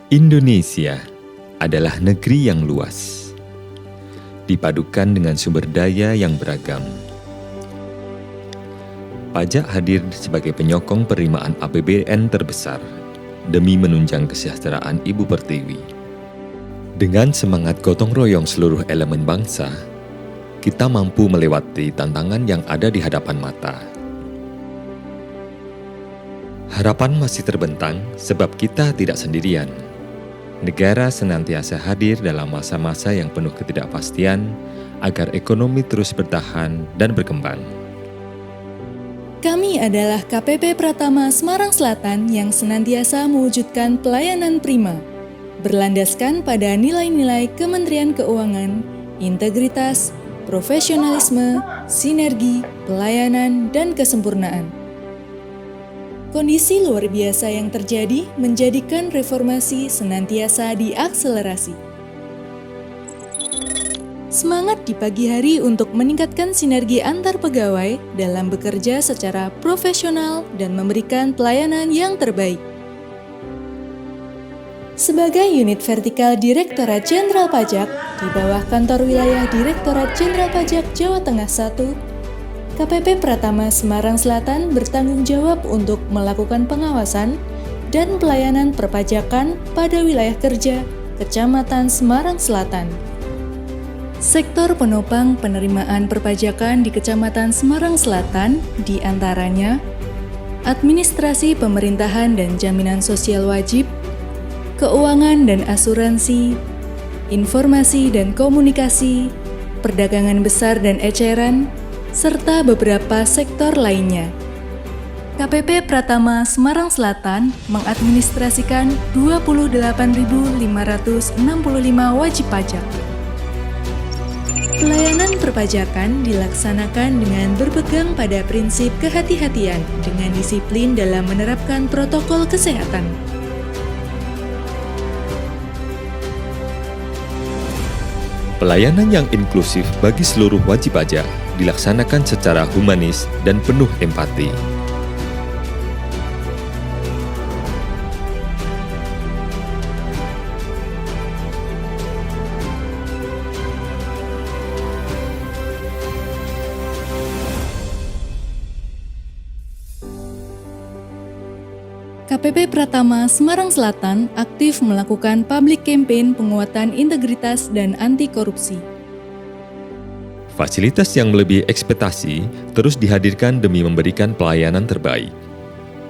Indonesia adalah negeri yang luas, dipadukan dengan sumber daya yang beragam. Pajak hadir sebagai penyokong penerimaan APBN terbesar demi menunjang kesejahteraan Ibu Pertiwi. Dengan semangat gotong royong seluruh elemen bangsa, kita mampu melewati tantangan yang ada di hadapan mata. Harapan masih terbentang sebab kita tidak sendirian. Negara senantiasa hadir dalam masa-masa yang penuh ketidakpastian agar ekonomi terus bertahan dan berkembang. Kami adalah KPP Pratama Semarang Selatan yang senantiasa mewujudkan pelayanan prima, berlandaskan pada nilai-nilai Kementerian Keuangan, integritas, profesionalisme, sinergi, pelayanan, dan kesempurnaan. Kondisi luar biasa yang terjadi menjadikan reformasi senantiasa diakselerasi. Semangat di pagi hari untuk meningkatkan sinergi antar pegawai dalam bekerja secara profesional dan memberikan pelayanan yang terbaik. Sebagai unit vertikal Direktorat Jenderal Pajak di bawah Kantor Wilayah Direktorat Jenderal Pajak Jawa Tengah 1, KPP Pratama Semarang Selatan bertanggung jawab untuk melakukan pengawasan dan pelayanan perpajakan pada wilayah kerja Kecamatan Semarang Selatan. Sektor penopang penerimaan perpajakan di Kecamatan Semarang Selatan diantaranya administrasi pemerintahan dan jaminan sosial wajib, keuangan dan asuransi, informasi dan komunikasi, perdagangan besar dan eceran, serta beberapa sektor lainnya. KPP Pratama Semarang Selatan mengadministrasikan 28.565 wajib pajak. Pelayanan perpajakan dilaksanakan dengan berpegang pada prinsip kehati-hatian dengan disiplin dalam menerapkan protokol kesehatan. Pelayanan yang inklusif bagi seluruh wajib pajak dilaksanakan secara humanis dan penuh empati. KPP Pratama Semarang Selatan aktif melakukan public campaign penguatan integritas dan anti korupsi. Fasilitas yang melebihi ekspektasi terus dihadirkan demi memberikan pelayanan terbaik.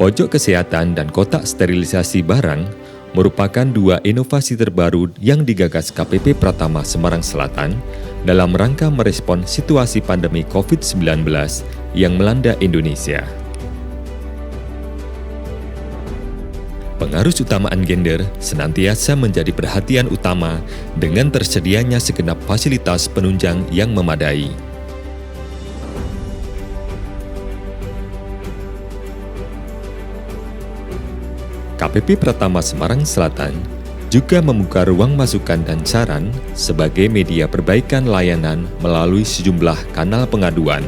Pojok kesehatan dan kotak sterilisasi barang merupakan dua inovasi terbaru yang digagas KPP Pratama Semarang Selatan dalam rangka merespon situasi pandemi COVID-19 yang melanda Indonesia. Pengarus utamaan gender senantiasa menjadi perhatian utama dengan tersedianya segenap fasilitas penunjang yang memadai. KPP Pratama Semarang Selatan juga membuka ruang masukan dan saran sebagai media perbaikan layanan melalui sejumlah kanal pengaduan.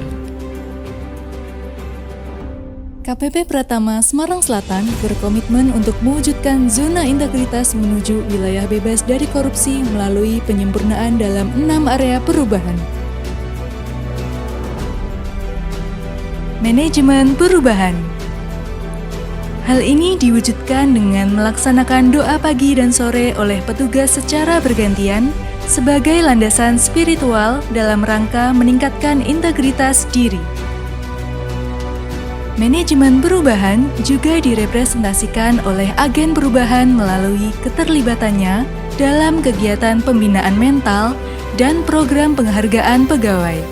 KPP Pratama Semarang Selatan berkomitmen untuk mewujudkan zona integritas menuju wilayah bebas dari korupsi melalui penyempurnaan dalam 6 area perubahan. Manajemen perubahan. Hal ini diwujudkan dengan melaksanakan doa pagi dan sore oleh petugas secara bergantian sebagai landasan spiritual dalam rangka meningkatkan integritas diri. Manajemen perubahan juga direpresentasikan oleh agen perubahan melalui keterlibatannya dalam kegiatan pembinaan mental dan program penghargaan pegawai.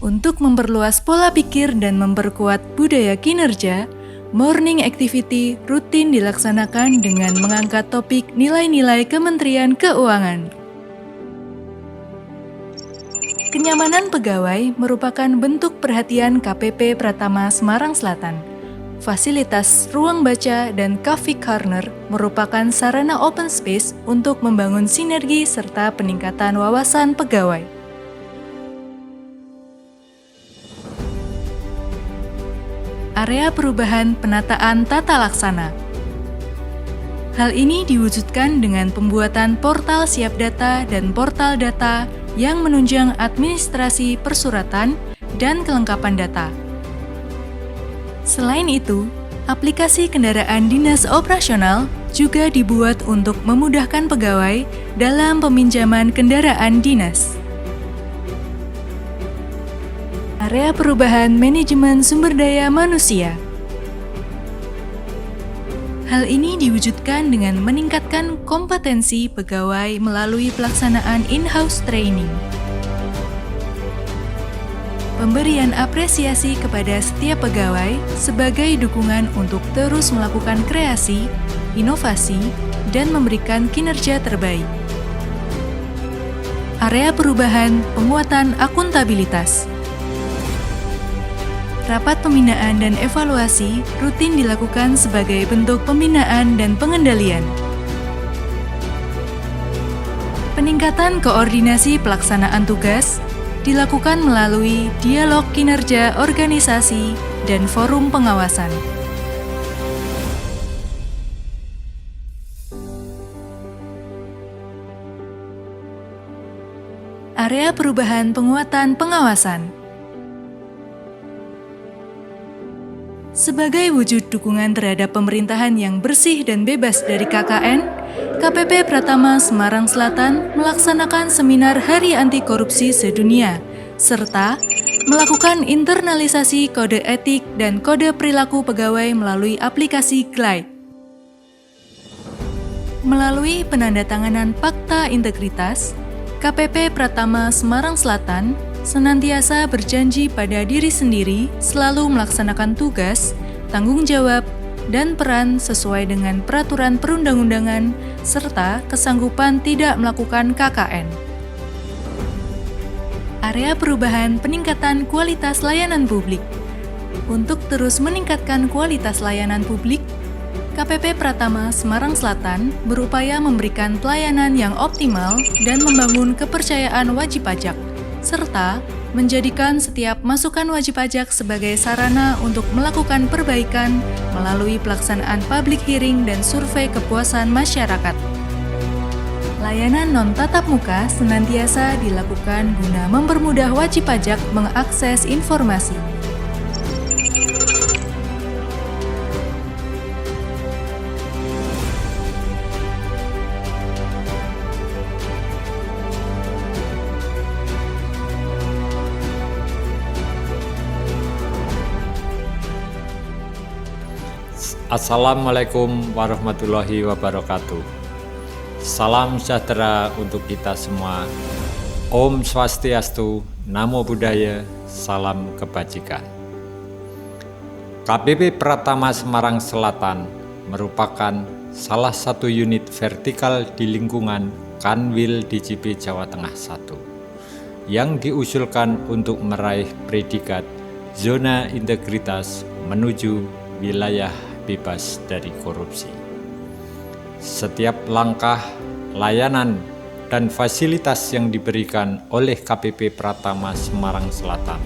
Untuk memperluas pola pikir dan memperkuat budaya kinerja, morning activity rutin dilaksanakan dengan mengangkat topik nilai-nilai Kementerian Keuangan. Kenyamanan pegawai merupakan bentuk perhatian KPP Pratama Semarang Selatan. Fasilitas ruang baca dan coffee corner merupakan sarana open space untuk membangun sinergi serta peningkatan wawasan pegawai. Area perubahan penataan tata laksana. Hal ini diwujudkan dengan pembuatan portal siap data dan portal data yang menunjang administrasi persuratan dan kelengkapan data. Selain itu, aplikasi kendaraan dinas operasional juga dibuat untuk memudahkan pegawai dalam peminjaman kendaraan dinas. Area perubahan manajemen sumber daya manusia. Hal ini diwujudkan dengan meningkatkan kompetensi pegawai melalui pelaksanaan in-house training. Pemberian apresiasi kepada setiap pegawai sebagai dukungan untuk terus melakukan kreasi, inovasi, dan memberikan kinerja terbaik. Area perubahan penguatan akuntabilitas. Rapat pembinaan dan evaluasi rutin dilakukan sebagai bentuk pembinaan dan pengendalian. Peningkatan koordinasi pelaksanaan tugas dilakukan melalui dialog kinerja organisasi dan forum pengawasan. Area perubahan penguatan pengawasan. Sebagai wujud dukungan terhadap pemerintahan yang bersih dan bebas dari KKN, KPP Pratama Semarang Selatan melaksanakan seminar Hari Anti Korupsi Sedunia, serta melakukan internalisasi kode etik dan kode perilaku pegawai melalui aplikasi Glide. Melalui penandatanganan Fakta Integritas, KPP Pratama Semarang Selatan senantiasa berjanji pada diri sendiri selalu melaksanakan tugas, tanggung jawab, dan peran sesuai dengan peraturan perundang-undangan serta kesanggupan tidak melakukan KKN. Area perubahan peningkatan kualitas layanan publik. Untuk terus meningkatkan kualitas layanan publik, KPP Pratama Semarang Selatan berupaya memberikan pelayanan yang optimal dan membangun kepercayaan wajib pajak, serta menjadikan setiap masukan wajib pajak sebagai sarana untuk melakukan perbaikan melalui pelaksanaan public hearing dan survei kepuasan masyarakat. Layanan non-tatap muka senantiasa dilakukan guna mempermudah wajib pajak mengakses informasi. Assalamualaikum warahmatullahi wabarakatuh. Salam sejahtera untuk kita semua. Om Swastiastu, Namo Buddhaya, salam kebajikan. KPP Pratama Semarang Selatan merupakan salah satu unit vertikal di lingkungan Kanwil DJP Jawa Tengah 1 yang diusulkan untuk meraih predikat zona integritas menuju wilayah bebas dari korupsi. Setiap langkah, layanan, dan fasilitas yang diberikan oleh KPP Pratama Semarang Selatan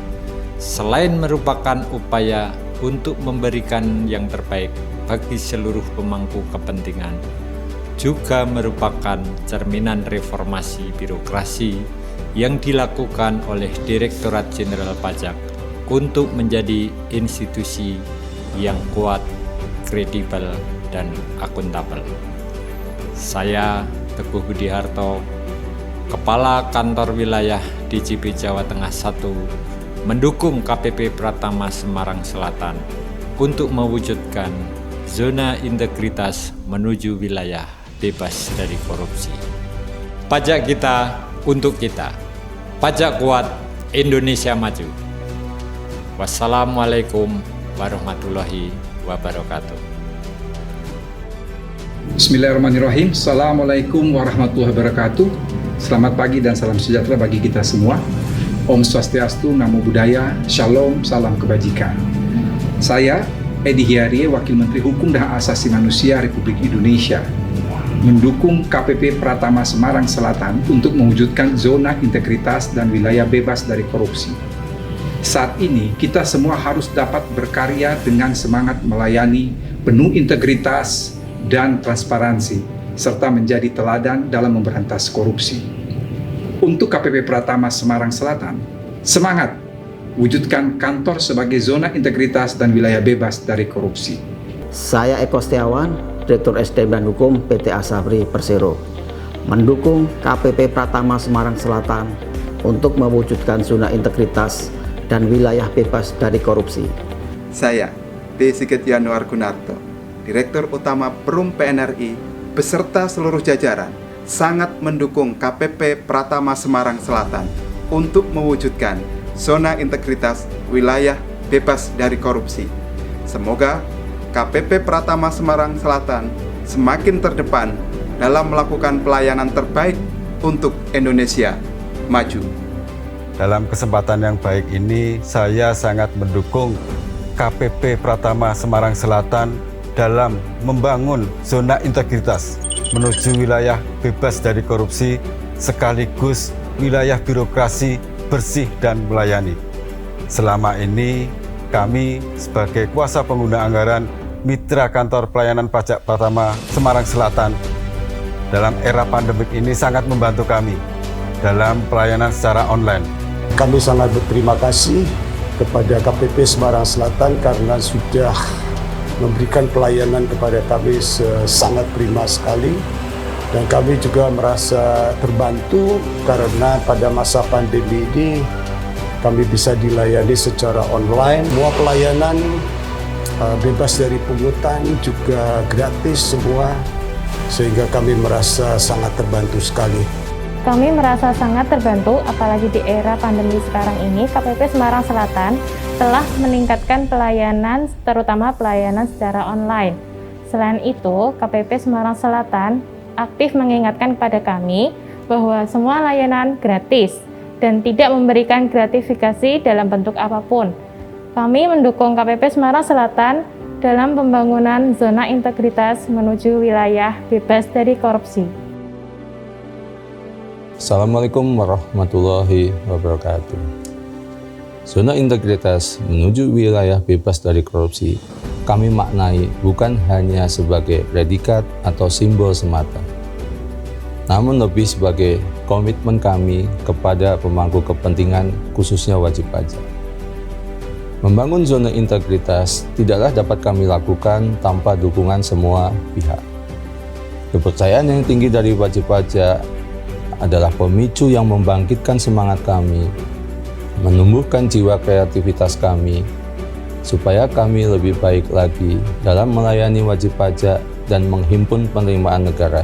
selain merupakan upaya untuk memberikan yang terbaik bagi seluruh pemangku kepentingan, juga merupakan cerminan reformasi birokrasi yang dilakukan oleh Direktorat Jenderal Pajak untuk menjadi institusi yang kuat, kredibel, dan akuntabel. Saya, Teguh Budi Harto, Kepala Kantor Wilayah DJP Jawa Tengah 1, mendukung KPP Pratama Semarang Selatan untuk mewujudkan zona integritas menuju wilayah bebas dari korupsi. Pajak kita untuk kita. Pajak kuat, Indonesia maju. Wassalamualaikum warahmatullahi wabarakatuh. Bismillahirrahmanirrahim. Assalamualaikum warahmatullahi wabarakatuh. Selamat pagi dan salam sejahtera bagi kita semua. Om Swastiastu, Namo Buddhaya, Shalom, salam kebajikan. Saya, Edi Hiarie, Wakil Menteri Hukum dan Hak Asasi Manusia Republik Indonesia, mendukung KPP Pratama Semarang Selatan untuk mewujudkan zona integritas dan wilayah bebas dari korupsi. Saat ini, kita semua harus dapat berkarya dengan semangat melayani penuh integritas, dan transparansi, serta menjadi teladan dalam memberantas korupsi. Untuk KPP Pratama Semarang Selatan, semangat wujudkan kantor sebagai zona integritas dan wilayah bebas dari korupsi. Saya Eko Setiawan, Direktur SDM dan Hukum PT Asabri Persero, mendukung KPP Pratama Semarang Selatan untuk mewujudkan zona integritas dan wilayah bebas dari korupsi. Saya, D. Sigit Yanuar Gunarto, Direktur Utama Perum PNRI, beserta seluruh jajaran, sangat mendukung KPP Pratama Semarang Selatan untuk mewujudkan zona integritas wilayah bebas dari korupsi. Semoga KPP Pratama Semarang Selatan semakin terdepan dalam melakukan pelayanan terbaik untuk Indonesia maju. Dalam kesempatan yang baik ini, saya sangat mendukung KPP Pratama Semarang Selatan dalam membangun zona integritas menuju wilayah bebas dari korupsi, sekaligus wilayah birokrasi bersih dan melayani. Selama ini, kami sebagai kuasa pengguna anggaran Mitra Kantor Pelayanan Pajak Pratama Semarang Selatan dalam era pandemik ini sangat membantu kami dalam pelayanan secara online. Kami sangat berterima kasih kepada KPP Semarang Selatan karena sudah memberikan pelayanan kepada kami sangat prima sekali, dan kami juga merasa terbantu karena pada masa pandemi ini kami bisa dilayani secara online. Semua pelayanan bebas dari pungutan, juga gratis semua, sehingga kami merasa sangat terbantu sekali. Kami merasa sangat terbantu, apalagi di era pandemi sekarang ini, KPP Semarang Selatan telah meningkatkan pelayanan, terutama pelayanan secara online. Selain itu, KPP Semarang Selatan aktif mengingatkan kepada kami bahwa semua layanan gratis dan tidak memberikan gratifikasi dalam bentuk apapun. Kami mendukung KPP Semarang Selatan dalam pembangunan zona integritas menuju wilayah bebas dari korupsi. Assalamualaikum warahmatullahi wabarakatuh. Zona integritas menuju wilayah bebas dari korupsi kami maknai bukan hanya sebagai predikat atau simbol semata, namun lebih sebagai komitmen kami kepada pemangku kepentingan, khususnya wajib pajak. Membangun zona integritas tidaklah dapat kami lakukan tanpa dukungan semua pihak. Kepercayaan yang tinggi dari wajib pajak adalah pemicu yang membangkitkan semangat kami, menumbuhkan jiwa kreativitas kami, supaya kami lebih baik lagi dalam melayani wajib pajak dan menghimpun penerimaan negara.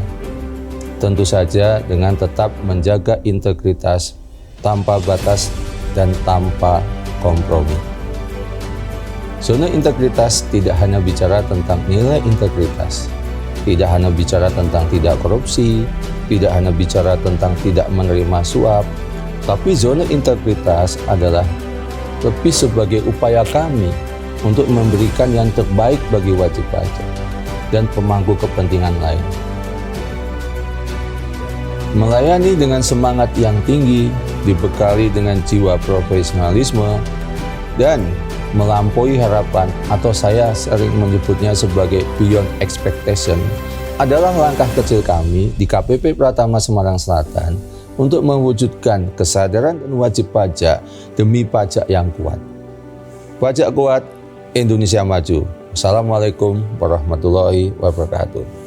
Tentu saja dengan tetap menjaga integritas tanpa batas dan tanpa kompromi. Zona integritas tidak hanya bicara tentang nilai integritas, tidak hanya bicara tentang tidak korupsi, tidak hanya bicara tentang tidak menerima suap, tapi zona integritas adalah lebih sebagai upaya kami untuk memberikan yang terbaik bagi wajib pajak dan pemangku kepentingan lain. Melayani dengan semangat yang tinggi, dibekali dengan jiwa profesionalisme, dan melampaui harapan, atau saya sering menyebutnya sebagai beyond expectation, adalah langkah kecil kami di KPP Pratama Semarang Selatan untuk mewujudkan kesadaran dan wajib pajak demi pajak yang kuat. Pajak kuat, Indonesia maju. Assalamualaikum warahmatullahi wabarakatuh.